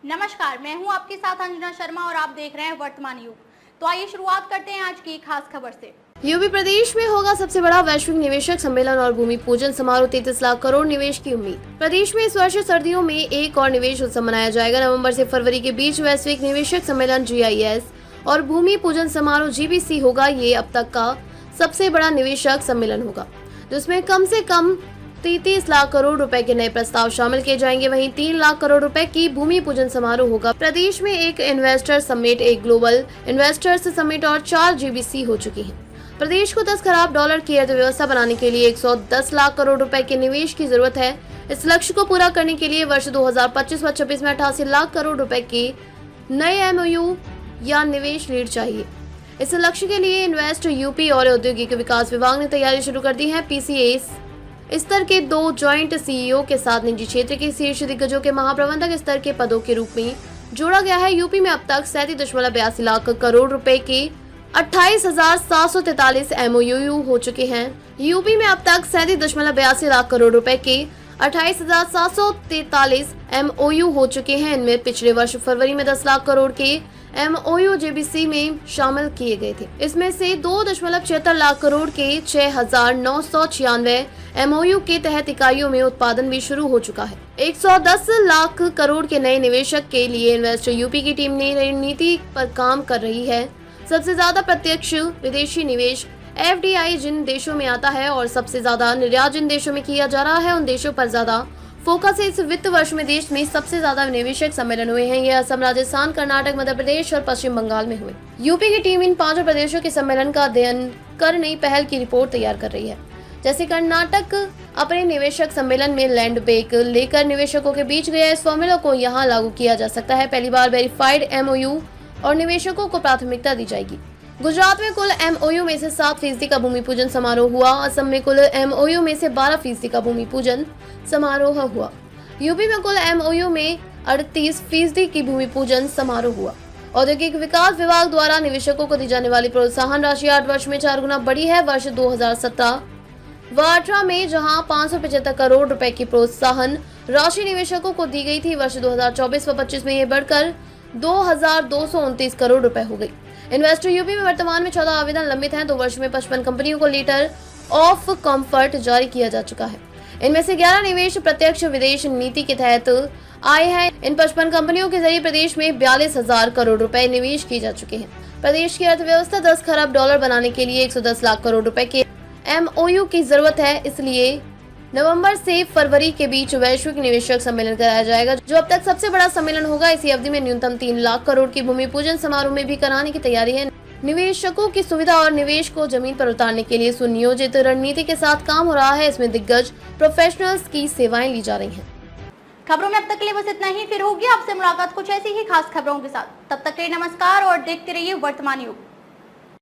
नमस्कार, मैं हूं आपके साथ अंजना शर्मा और आप देख रहे हैं वर्तमान युग। तो आइए शुरुआत करते हैं आज की खास खबर से। यूपी प्रदेश में होगा सबसे बड़ा वैश्विक निवेशक सम्मेलन और भूमि पूजन समारोह। 33 लाख करोड़ निवेश की उम्मीद। प्रदेश में इस वर्ष सर्दियों में एक और निवेश उत्सव मनाया जाएगा। नवंबर से फरवरी के बीच वैश्विक निवेशक सम्मेलन GIS और भूमि पूजन समारोह GBC होगा। ये अब तक का सबसे बड़ा निवेशक सम्मेलन होगा, जिसमें कम से कम 33 लाख करोड़ रुपए के नए प्रस्ताव शामिल किए जाएंगे। वहीं 3 लाख करोड़ रुपए की भूमि पूजन समारोह होगा। प्रदेश में एक इन्वेस्टर समिट, एक ग्लोबल इन्वेस्टर्स समिट और 4 GBC हो चुकी हैं। प्रदेश को 10 खरब डॉलर की अर्थव्यवस्था बनाने के लिए 110 लाख करोड़ रुपए के निवेश की जरूरत है। इस लक्ष्य को पूरा करने के लिए वर्ष 2025 व 26 में 88 लाख करोड़ रुपए के नए MOU या निवेश लीड चाहिए। इस लक्ष्य के लिए इन्वेस्ट यूपी और औद्योगिक विकास विभाग ने तैयारी शुरू कर दी है। PCA स्तर के 2 जॉइंट CEO के साथ निजी क्षेत्र के शीर्ष दिग्गजों के महाप्रबंधक स्तर के पदों के रूप में जोड़ा गया है। यूपी में अब तक 37.82 लाख करोड़ रुपए के 28,743 MOU हो चुके हैं। यूपी में अब तक 37.82 लाख करोड़ रुपए के 28,743 MOU हो चुके हैं। इनमें पिछले वर्ष फरवरी में 10 लाख करोड़ के MOU GBC में शामिल किए गए थे। इसमें से 2.76 लाख करोड़ के 6,996 MOU के तहत इकाइयों में उत्पादन भी शुरू हो चुका है। 110 लाख करोड़ के नए निवेशक के लिए इन्वेस्ट यूपी की टीम ने रणनीति पर काम कर रही है। सबसे ज्यादा प्रत्यक्ष विदेशी निवेश FDI जिन देशों में आता है और सबसे ज्यादा निर्यात जिन देशों में किया जा रहा है, उन देशों पर ज्यादा फोकस है। इस वित्त वर्ष में देश में सबसे ज्यादा निवेशक सम्मेलन हुए हैं। ये असम, राजस्थान, कर्नाटक, मध्य प्रदेश और पश्चिम बंगाल में हुए। यूपी की टीम इन 5 प्रदेशों के सम्मेलन का अध्ययन कर नई पहल की रिपोर्ट तैयार कर रही है। जैसे कर्नाटक अपने निवेशक सम्मेलन में लैंड बैंक लेकर निवेशकों के बीच गया। इस फॉर्मूला को यहाँ लागू किया जा सकता है। पहली बार वेरीफाइड MOU और निवेशकों को प्राथमिकता दी जाएगी। गुजरात में कुल MOU में से 7% का भूमि पूजन समारोह हुआ। असम में कुल MOU में से 12% का भूमि पूजन समारोह हुआ। यूपी में कुल MOU में 38% की भूमि पूजन समारोह हुआ। औद्योगिक विकास विभाग द्वारा निवेशकों को दी जाने वाली प्रोत्साहन राशि 8 वर्ष में 4 गुना बढ़ी है। वर्ष 2017 व 18 में जहां 575 करोड़ रुपए की प्रोत्साहन राशि निवेशकों को दी गई थी, वर्ष 2024 व 25 में ये बढ़कर 2,229 करोड़ रुपए हो गई। इन्वेस्टर यूपी में वर्तमान में 14 आवेदन लंबित हैं। 2 वर्ष में 55 कंपनियों को लेटर ऑफ कंफर्ट जारी किया जा चुका है। इनमें से 11 निवेश प्रत्यक्ष विदेश नीति के तहत आए हैं। इन 55 कंपनियों के जरिए प्रदेश में 42,000 करोड़ रुपए निवेश किए जा चुके हैं। प्रदेश की अर्थव्यवस्था 10 खरब डॉलर बनाने के लिए 110 लाख करोड़ रुपए के MOU की जरूरत है। इसलिए नवंबर से फरवरी के बीच वैश्विक निवेशक सम्मेलन कराया जाएगा, जो अब तक सबसे बड़ा सम्मेलन होगा। इसी अवधि में न्यूनतम 3 लाख करोड़ की भूमि पूजन समारोह में भी कराने की तैयारी है। निवेशकों की सुविधा और निवेश को जमीन पर उतारने के लिए सुनियोजित रणनीति के साथ काम हो रहा है। इसमें दिग्गज प्रोफेशनल्स की सेवाएं ली जा रही हैं। खबरों में अब तक के लिए बस इतना ही। फिर होगी आपसे मुलाकात कुछ ऐसी ही खास खबरों के साथ। तब तक के लिए नमस्कार और देखते रहिए वर्तमान युग।